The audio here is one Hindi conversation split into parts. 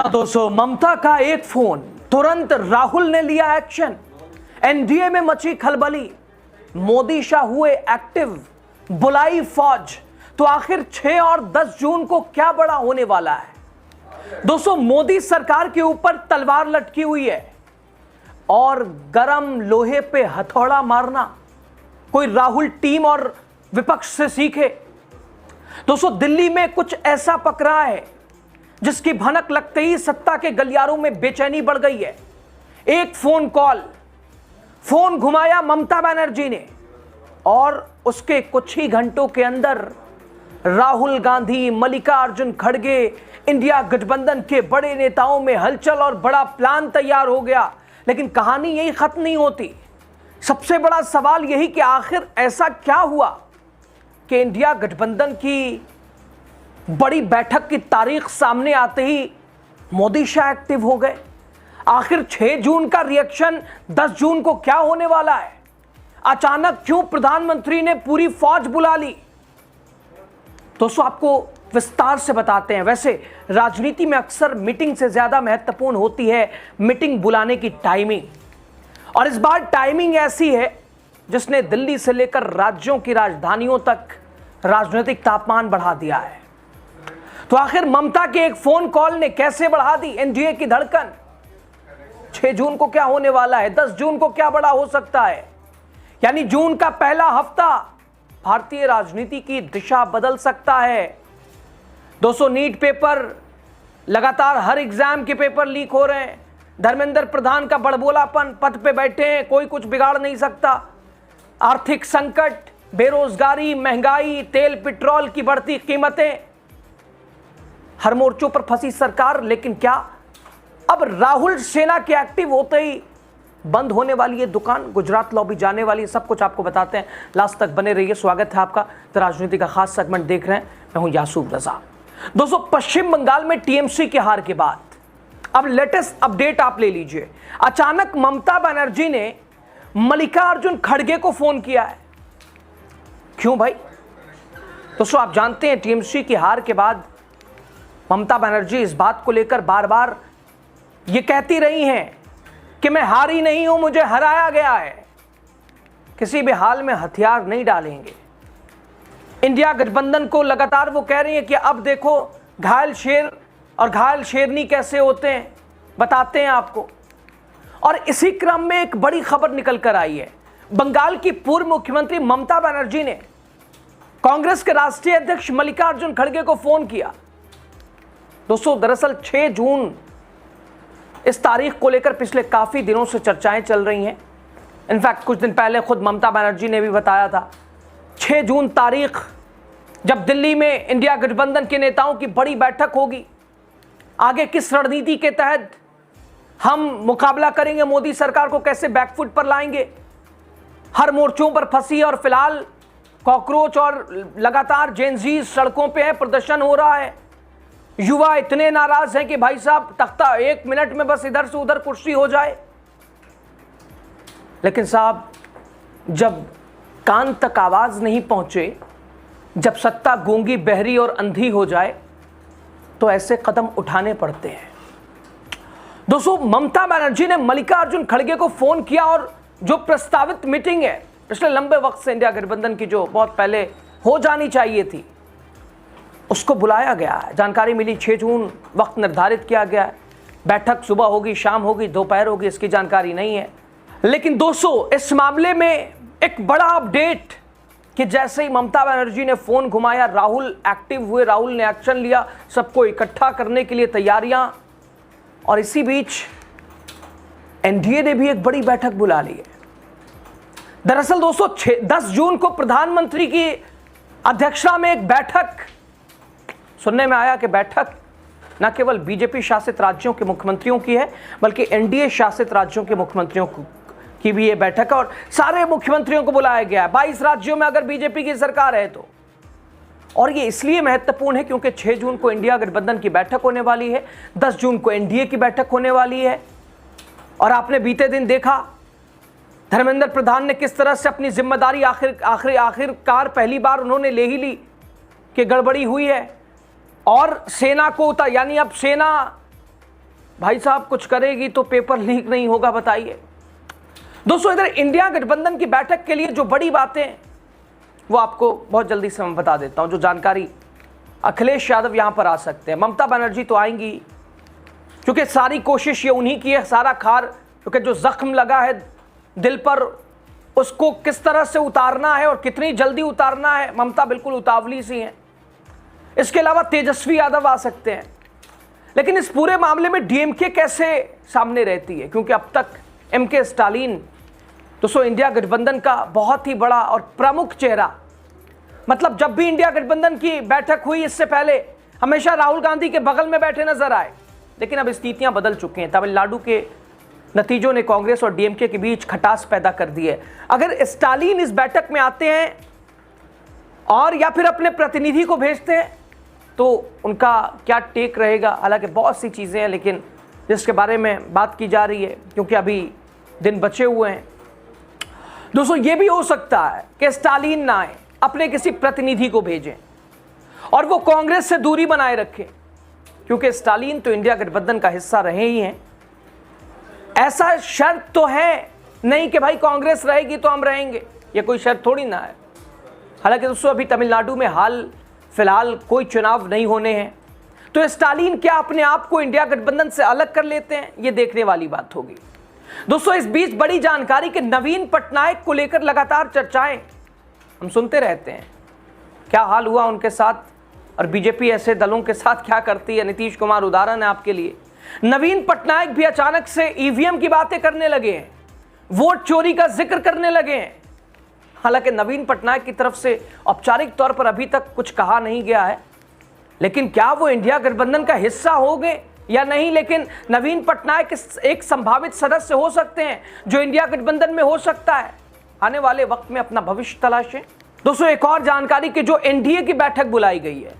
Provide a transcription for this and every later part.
दोस्तों, ममता का एक फोन, तुरंत राहुल ने लिया एक्शन। एनडीए में मची खलबली, मोदी शाह हुए एक्टिव, बुलाई फौज। तो आखिर 6 और 10 जून को क्या बड़ा होने वाला है? दोस्तों, मोदी सरकार के ऊपर तलवार लटकी हुई है और गरम लोहे पे हथौड़ा मारना कोई राहुल टीम और विपक्ष से सीखे। दोस्तों, दिल्ली में कुछ ऐसा पक रहा है जिसकी भनक लगते ही सत्ता के गलियारों में बेचैनी बढ़ गई है। एक फोन कॉल, फोन घुमाया ममता बनर्जी ने और उसके कुछ ही घंटों के अंदर राहुल गांधी, मल्लिकार्जुन खड़गे, इंडिया गठबंधन के बड़े नेताओं में हलचल और बड़ा प्लान तैयार हो गया। लेकिन कहानी यही खत्म नहीं होती। सबसे बड़ा सवाल यही कि आखिर ऐसा क्या हुआ कि इंडिया गठबंधन की बड़ी बैठक की तारीख सामने आते ही मोदी शाह एक्टिव हो गए। आखिर 6 जून का रिएक्शन 10 जून को क्या होने वाला है? अचानक क्यों प्रधानमंत्री ने पूरी फौज बुला ली? दोस्तों, आपको विस्तार से बताते हैं। वैसे राजनीति में अक्सर मीटिंग से ज्यादा महत्वपूर्ण होती है मीटिंग बुलाने की टाइमिंग, और इस बार टाइमिंग ऐसी है जिसने दिल्ली से लेकर राज्यों की राजधानियों तक राजनीतिक तापमान बढ़ा दिया है। तो आखिर ममता के एक फोन कॉल ने कैसे बढ़ा दी एनडीए की धड़कन? 6 जून को क्या होने वाला है? 10 जून को क्या बड़ा हो सकता है? यानी जून का पहला हफ्ता भारतीय राजनीति की दिशा बदल सकता है। दोस्तों, नीट पेपर, लगातार हर एग्जाम के पेपर लीक हो रहे हैं। धर्मेंद्र प्रधान का बड़बोलापन, पद पे बैठे हैं, कोई कुछ बिगाड़ नहीं सकता। आर्थिक संकट, बेरोजगारी, महंगाई, तेल पेट्रोल की बढ़ती कीमतें, हर मोर्चों पर फंसी सरकार। लेकिन क्या अब राहुल सेना के एक्टिव होते ही बंद होने वाली है दुकान? गुजरात लॉबी जाने वाली है? सब कुछ आपको बताते हैं, लास्ट तक बने रहिए। स्वागत है आपका। तो राजनीति का खास सेगमेंट देख रहे हैं, मैं हूं यासूब रजा। दोस्तों, पश्चिम बंगाल में टीएमसी की हार के बाद अब लेटेस्ट अपडेट आप ले लीजिए। अचानक ममता बनर्जी ने मल्लिकार्जुन खड़गे को फोन किया है। क्यों भाई? दोस्तों, आप जानते हैं टीएमसी की हार के बाद ममता बनर्जी इस बात को लेकर बार बार ये कहती रही हैं कि मैं हारी नहीं हूं, मुझे हराया गया है, किसी भी हाल में हथियार नहीं डालेंगे। इंडिया गठबंधन को लगातार वो कह रही हैं कि अब देखो घायल शेर और घायल शेरनी कैसे होते हैं, बताते हैं आपको। और इसी क्रम में एक बड़ी खबर निकल कर आई है। बंगाल की पूर्व मुख्यमंत्री ममता बनर्जी ने कांग्रेस के राष्ट्रीय अध्यक्ष मल्लिकार्जुन खड़गे को फोन किया। दोस्तों, दरअसल 6 जून इस तारीख को लेकर पिछले काफी दिनों से चर्चाएं चल रही हैं। इनफैक्ट कुछ दिन पहले खुद ममता बनर्जी ने भी बताया था 6 जून तारीख जब दिल्ली में इंडिया गठबंधन के नेताओं की बड़ी बैठक होगी, आगे किस रणनीति के तहत हम मुकाबला करेंगे, मोदी सरकार को कैसे बैकफुट पर लाएंगे। हर मोर्चों पर फंसी और फिलहाल कॉकरोच और लगातार जेनजी सड़कों पे है, प्रदर्शन हो रहा है। युवा इतने नाराज हैं कि भाई साहब तख्ता 1 मिनट में बस इधर से उधर कुर्सी हो जाए। लेकिन साहब, जब कान तक आवाज नहीं पहुंचे, जब सत्ता गूंगी, बहरी और अंधी हो जाए, तो ऐसे कदम उठाने पड़ते हैं। दोस्तों, ममता बनर्जी ने मल्लिकार्जुन खड़गे को फोन किया और जो प्रस्तावित मीटिंग है पिछले लंबे वक्त से इंडिया गठबंधन की, जो बहुत पहले हो जानी चाहिए थी, उसको बुलाया गया है। जानकारी मिली 6 जून वक्त निर्धारित किया गया है। बैठक सुबह होगी, शाम होगी, दोपहर होगी, इसकी जानकारी नहीं है। लेकिन दोस्तों, इस मामले में एक बड़ा अपडेट कि जैसे ही ममता बनर्जी ने फोन घुमाया, राहुल एक्टिव हुए, राहुल ने एक्शन लिया, सबको इकट्ठा करने के लिए तैयारियां। और इसी बीच एनडीए ने भी एक बड़ी बैठक बुला ली है। दरअसल दोस्तों, 10 जून को प्रधानमंत्री की अध्यक्षता में एक बैठक सुनने में आया कि बैठक न केवल बीजेपी शासित राज्यों के मुख्यमंत्रियों की है, बल्कि एनडीए शासित राज्यों के मुख्यमंत्रियों की भी ये बैठक है और सारे मुख्यमंत्रियों को बुलाया गया है। 22 राज्यों में अगर बीजेपी की सरकार है तो। और ये इसलिए महत्वपूर्ण है क्योंकि 6 जून को इंडिया गठबंधन की बैठक होने वाली है, 10 जून को एनडीए की बैठक होने वाली है। और आपने बीते दिन देखा धर्मेंद्र प्रधान ने किस तरह से अपनी जिम्मेदारी आखिरकार पहली बार उन्होंने ले ही ली कि गड़बड़ी हुई है और सेना को यानी अब सेना भाई साहब कुछ करेगी तो पेपर लीक नहीं होगा, बताइए। दोस्तों इधर इंडिया गठबंधन की बैठक के लिए जो बड़ी बातें वो आपको बहुत जल्दी से मैं बता देता हूं, जो जानकारी। अखिलेश यादव यहां पर आ सकते हैं, ममता बनर्जी तो आएंगी, क्योंकि सारी कोशिश ये उन्हीं की है, सारा खार, क्योंकि जो जख्म लगा है दिल पर उसको किस तरह से उतारना है और कितनी जल्दी उतारना है, ममता बिल्कुल उतावली सी हैं। इसके अलावा तेजस्वी यादव आ सकते हैं। लेकिन इस पूरे मामले में डीएमके कैसे सामने रहती है, क्योंकि अब तक एमके स्टालिन दोस्तों इंडिया गठबंधन का बहुत ही बड़ा और प्रमुख चेहरा, मतलब जब भी इंडिया गठबंधन की बैठक हुई इससे पहले हमेशा राहुल गांधी के बगल में बैठे नजर आए। लेकिन अब स्थितियां बदल चुकी हैं, तमिलनाडु के नतीजों ने कांग्रेस और डीएमके के बीच खटास पैदा कर दी है। अगर स्टालिन इस बैठक में आते हैं और या फिर अपने प्रतिनिधि को भेजते हैं तो उनका क्या टेक रहेगा। हालांकि बहुत सी चीज़ें हैं लेकिन जिसके बारे में बात की जा रही है, क्योंकि अभी दिन बचे हुए हैं। दोस्तों ये भी हो सकता है कि स्टालिन ना आए, अपने किसी प्रतिनिधि को भेजें और वो कांग्रेस से दूरी बनाए रखें, क्योंकि स्टालिन तो इंडिया गठबंधन का हिस्सा रहे ही हैं। ऐसा शर्त तो है नहीं कि भाई कांग्रेस रहेगी तो हम रहेंगे, ये कोई शर्त थोड़ी ना है। हालांकि दोस्तों अभी तमिलनाडु में हाल फिलहाल कोई चुनाव नहीं होने हैं, तो स्टालिन क्या अपने आप को इंडिया गठबंधन से अलग कर लेते हैं, ये देखने वाली बात होगी। दोस्तों इस बीच बड़ी जानकारी कि नवीन पटनायक को लेकर लगातार चर्चाएं हम सुनते रहते हैं, क्या हाल हुआ उनके साथ और बीजेपी ऐसे दलों के साथ क्या करती है। नीतीश कुमार उदाहरण है आपके लिए। नवीन पटनायक भी अचानक से ईवीएम की बातें करने लगे हैं, वोट चोरी का जिक्र करने लगे हैं। हालांकि नवीन पटनायक की तरफ से औपचारिक तौर पर अभी तक कुछ कहा नहीं गया है, लेकिन क्या वो इंडिया गठबंधन का हिस्सा होंगे या नहीं। लेकिन नवीन पटनायक एक संभावित सदस्य हो सकते हैं जो इंडिया गठबंधन में हो सकता है। आने वाले वक्त में अपना भविष्य तलाशें। दोस्तों एक और जानकारी कि जो एनडीए की बैठक बुलाई गई है,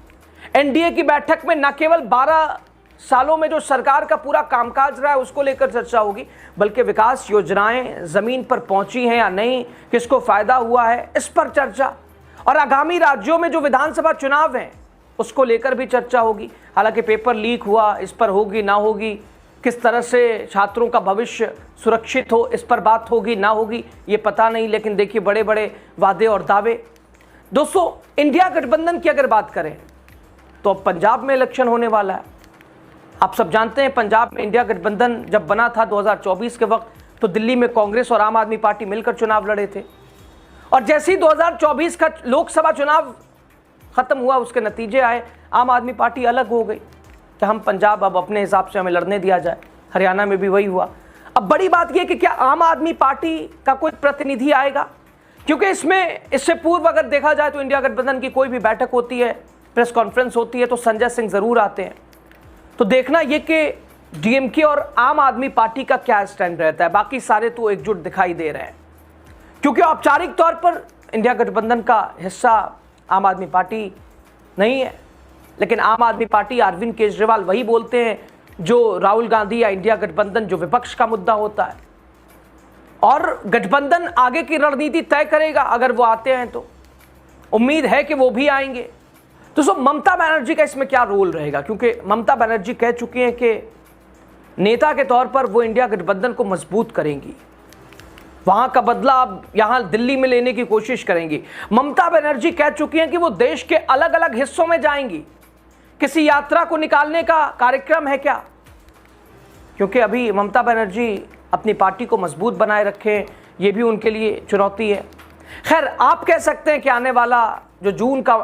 एनडीए की बैठक में न केवल 12 सालों में जो सरकार का पूरा कामकाज रहा है उसको लेकर चर्चा होगी, बल्कि विकास योजनाएं जमीन पर पहुंची हैं या नहीं, किसको फायदा हुआ है, इस पर चर्चा। और आगामी राज्यों में जो विधानसभा चुनाव हैं उसको लेकर भी चर्चा होगी। हालांकि पेपर लीक हुआ, इस पर होगी ना होगी, किस तरह से छात्रों का भविष्य सुरक्षित हो, इस पर बात होगी ना होगी ये पता नहीं। लेकिन देखिए बड़े बड़े वादे और दावे। दोस्तों इंडिया गठबंधन की अगर बात करें तो अब पंजाब में इलेक्शन होने वाला है। आप सब जानते हैं पंजाब में इंडिया गठबंधन जब बना था 2024 के वक्त, तो दिल्ली में कांग्रेस और आम आदमी पार्टी मिलकर चुनाव लड़े थे। और जैसे ही 2024 का लोकसभा चुनाव खत्म हुआ, उसके नतीजे आए, आम आदमी पार्टी अलग हो गई कि हम पंजाब अब अपने हिसाब से हमें लड़ने दिया जाए। हरियाणा में भी वही हुआ। अब बड़ी बात यह कि क्या आम आदमी पार्टी का कोई प्रतिनिधि आएगा, क्योंकि इससे पूर्व अगर देखा जाए तो इंडिया गठबंधन की कोई भी बैठक होती है, प्रेस कॉन्फ्रेंस होती है तो संजय सिंह जरूर आते हैं। तो देखना ये कि डीएमके और आम आदमी पार्टी का क्या स्टैंड रहता है। बाकी सारे तो एकजुट दिखाई दे रहे हैं, क्योंकि औपचारिक तौर पर इंडिया गठबंधन का हिस्सा आम आदमी पार्टी नहीं है। लेकिन आम आदमी पार्टी, अरविंद केजरीवाल वही बोलते हैं जो राहुल गांधी या इंडिया गठबंधन जो विपक्ष का मुद्दा होता है, और गठबंधन आगे की रणनीति तय करेगा अगर वो आते हैं तो। उम्मीद है कि वो भी आएंगे। तो ममता बनर्जी का इसमें क्या रोल रहेगा, क्योंकि ममता बनर्जी कह चुकी हैं कि नेता के तौर पर वो इंडिया गठबंधन को मजबूत करेंगी, वहां का बदला अब यहां दिल्ली में लेने की कोशिश करेंगी। ममता बनर्जी कह चुकी हैं कि वो देश के अलग अलग हिस्सों में जाएंगी। किसी यात्रा को निकालने का कार्यक्रम है क्या, क्योंकि अभी ममता बनर्जी अपनी पार्टी को मजबूत बनाए रखें, ये भी उनके लिए चुनौती है। खैर आप कह सकते हैं कि आने वाला जो जून का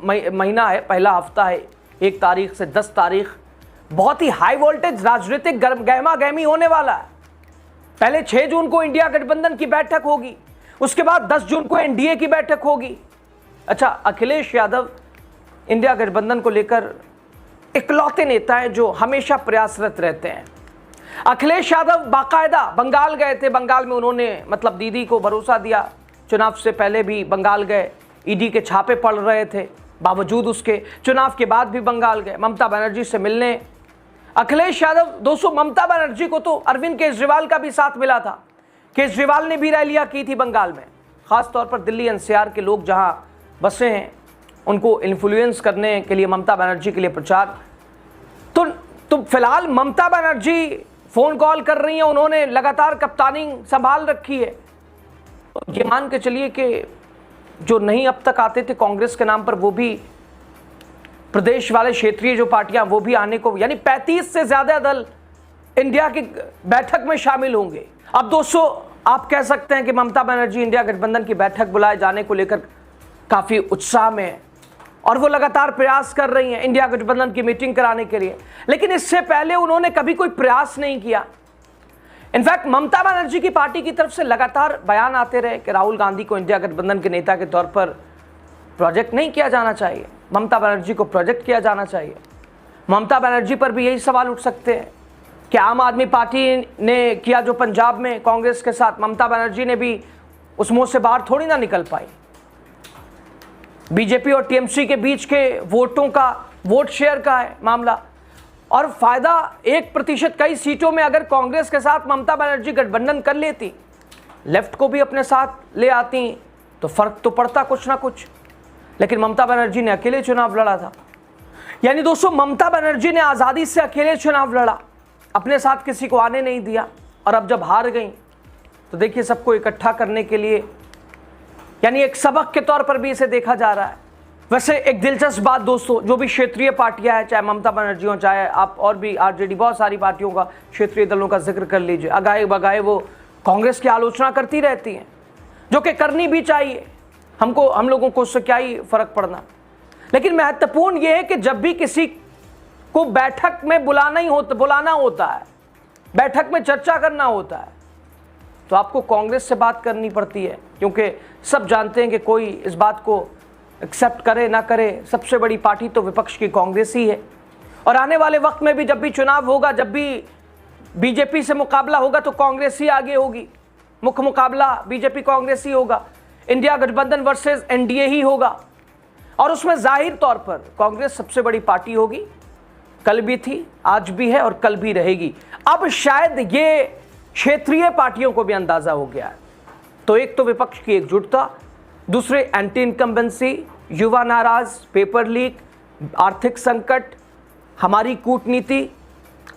महीना है, पहला हफ्ता है, 1 तारीख से 10 तारीख, बहुत ही हाई वोल्टेज राजनीतिक गहमा गहमी होने वाला है। पहले 6 जून को इंडिया गठबंधन की बैठक होगी, उसके बाद 10 जून को एनडीए की बैठक होगी। अच्छा, अखिलेश यादव इंडिया गठबंधन को लेकर इकलौते नेता हैं जो हमेशा प्रयासरत रहते हैं। अखिलेश यादव बाकायदा बंगाल गए थे, बंगाल में उन्होंने मतलब दीदी को भरोसा दिया। चुनाव से पहले भी बंगाल गए, ईडी के छापे पड़ रहे थे, बावजूद उसके चुनाव के बाद भी बंगाल गए ममता बनर्जी से मिलने। अखिलेश यादव दोस्तों, ममता बनर्जी को तो अरविंद केजरीवाल का भी साथ मिला था, केजरीवाल ने भी रैलियां की थी बंगाल में, खासतौर पर दिल्ली एनसीआर के लोग जहां बसे हैं उनको इन्फ्लुएंस करने के लिए ममता बनर्जी के लिए प्रचार। तो फिलहाल ममता बनर्जी फोन कॉल कर रही हैं, उन्होंने लगातार कप्तानी संभाल रखी है। तो ये मान के चलिए कि जो नहीं अब तक आते थे कांग्रेस के नाम पर, वो भी प्रदेश वाले क्षेत्रीय जो पार्टियां वो भी आने को, यानी 35 से ज्यादा दल इंडिया की बैठक में शामिल होंगे। अब दोस्तों आप कह सकते हैं कि ममता बनर्जी इंडिया गठबंधन की बैठक बुलाए जाने को लेकर काफी उत्साह में है और वो लगातार प्रयास कर रही हैं इंडिया गठबंधन की मीटिंग कराने के लिए, लेकिन इससे पहले उन्होंने कभी कोई प्रयास नहीं किया। इनफैक्ट ममता बनर्जी की पार्टी की तरफ से लगातार बयान आते रहे कि राहुल गांधी को इंडिया गठबंधन के नेता के तौर पर प्रोजेक्ट नहीं किया जाना चाहिए, ममता बनर्जी को प्रोजेक्ट किया जाना चाहिए। ममता बनर्जी पर भी यही सवाल उठ सकते हैं कि आम आदमी पार्टी ने किया जो पंजाब में कांग्रेस के साथ, ममता बनर्जी ने भी उस मुंह से बाहर थोड़ी ना निकल पाई। बीजेपी और टीएमसी के बीच के वोट शेयर का है मामला, और फायदा 1% कई सीटों में अगर कांग्रेस के साथ ममता बनर्जी गठबंधन कर लेती, लेफ्ट को भी अपने साथ ले आती, तो फर्क तो पड़ता कुछ ना कुछ। लेकिन ममता बनर्जी ने अकेले चुनाव लड़ा था। यानी दोस्तों ममता बनर्जी ने आज़ादी से अकेले चुनाव लड़ा, अपने साथ किसी को आने नहीं दिया, और अब जब हार गई तो देखिए सबको इकट्ठा करने के लिए, यानी एक सबक के तौर पर भी इसे देखा जा रहा है। वैसे एक दिलचस्प बात दोस्तों, जो भी क्षेत्रीय पार्टियां हैं, चाहे ममता बनर्जी हो, चाहे आप और भी आरजेडी, बहुत सारी पार्टियों का, क्षेत्रीय दलों का जिक्र कर लीजिए, अगाए बगाए वो कांग्रेस की आलोचना करती रहती हैं, जो कि करनी भी चाहिए। हम लोगों को उससे क्या ही फर्क पड़ना। लेकिन महत्वपूर्ण यह है कि जब भी किसी को बैठक में बुलाना होता है, बैठक में चर्चा करना होता है, तो आपको कांग्रेस से बात करनी पड़ती है, क्योंकि सब जानते हैं कि कोई इस बात को एक्सेप्ट करे ना करे, सबसे बड़ी पार्टी तो विपक्ष की कांग्रेस ही है। और आने वाले वक्त में भी जब भी चुनाव होगा, जब भी बीजेपी से मुकाबला होगा, तो कांग्रेस ही आगे होगी। मुख्य मुकाबला बीजेपी कांग्रेस ही होगा, इंडिया गठबंधन वर्सेस एनडीए ही होगा, और उसमें जाहिर तौर पर कांग्रेस सबसे बड़ी पार्टी होगी। कल भी थी, आज भी है और कल भी रहेगी। अब शायद ये क्षेत्रीय पार्टियों को भी अंदाजा हो गया है। तो एक तो विपक्ष की एकजुटता, दूसरे एंटी इनकम्बेंसी, युवा नाराज, पेपर लीक, आर्थिक संकट, हमारी कूटनीति,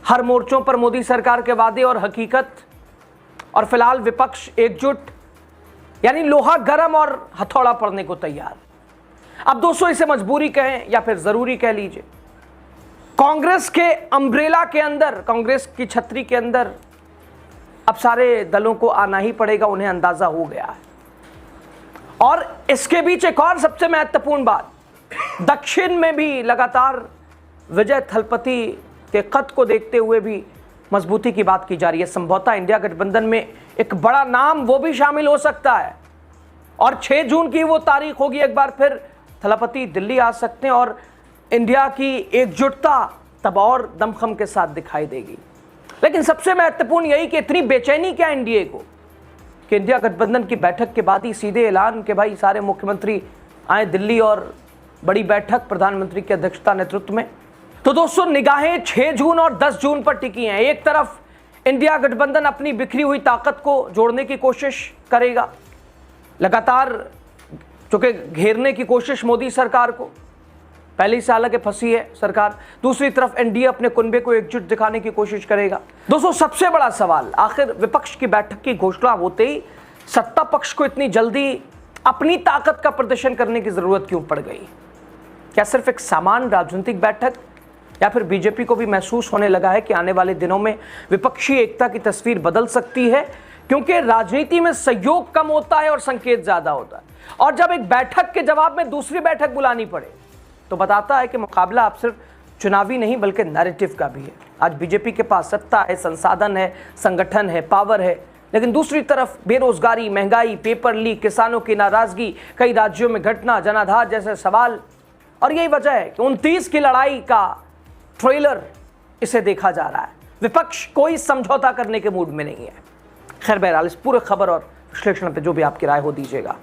हर मोर्चों पर मोदी सरकार के वादे और हकीकत, और फिलहाल विपक्ष एकजुट, यानी लोहा गर्म और हथौड़ा पड़ने को तैयार। अब दोस्तों इसे मजबूरी कहें या फिर जरूरी कह लीजिए, कांग्रेस के अम्ब्रेला के अंदर, कांग्रेस की छतरी के अंदर अब सारे दलों को आना ही पड़ेगा, उन्हें अंदाजा हो गया है। और इसके बीच एक और सबसे महत्वपूर्ण बात, दक्षिण में भी लगातार विजय थलपति के खत को देखते हुए भी मजबूती की बात की जा रही है। संभवतः इंडिया गठबंधन में एक बड़ा नाम वो भी शामिल हो सकता है, और 6 जून की वो तारीख होगी, एक बार फिर थलपति दिल्ली आ सकते हैं, और इंडिया की एकजुटता तब और दमखम के साथ दिखाई देगी। लेकिन सबसे महत्वपूर्ण यही कि इतनी बेचैनी क्या एनडीए को कि इंडिया गठबंधन की बैठक के बाद ही सीधे ऐलान कि भाई सारे मुख्यमंत्री आए दिल्ली और बड़ी बैठक प्रधानमंत्री की अध्यक्षता नेतृत्व में। तो दोस्तों निगाहें 6 जून और 10 जून पर टिकी हैं। एक तरफ इंडिया गठबंधन अपनी बिखरी हुई ताकत को जोड़ने की कोशिश करेगा, लगातार चूंकि घेरने की कोशिश मोदी सरकार को, पहले से हालांकि फंसी है सरकार। दूसरी तरफ एनडीए अपने कुनबे को एकजुट दिखाने की कोशिश करेगा। दोस्तों सबसे बड़ा सवाल, आखिर विपक्ष की बैठक की घोषणा होते ही सत्ता पक्ष को इतनी जल्दी अपनी ताकत का प्रदर्शन करने की जरूरत क्यों पड़ गई? क्या सिर्फ एक सामान्य राजनीतिक बैठक, या फिर बीजेपी को भी महसूस होने लगा है कि आने वाले दिनों में विपक्षी एकता की तस्वीर बदल सकती है? क्योंकि राजनीति में सहयोग कम होता है और संकेत ज्यादा होता है, और जब एक बैठक के जवाब में दूसरी बैठक बुलानी पड़े तो बताता है कि मुकाबला अब सिर्फ चुनावी नहीं बल्कि नैरेटिव का भी है। आज बीजेपी के पास सत्ता है, संसाधन है, संगठन है, पावर है, लेकिन दूसरी तरफ बेरोजगारी, महंगाई, पेपर लीक, किसानों की नाराजगी, कई राज्यों में घटना, जनाधार जैसे सवाल। और यही वजह है कि 29 की लड़ाई का ट्रेलर इसे देखा जा रहा है। विपक्ष कोई समझौता करने के मूड में नहीं है। खैर बहरहाल इस पूरे खबर और विश्लेषण पे जो भी आपकी राय हो दीजिएगा।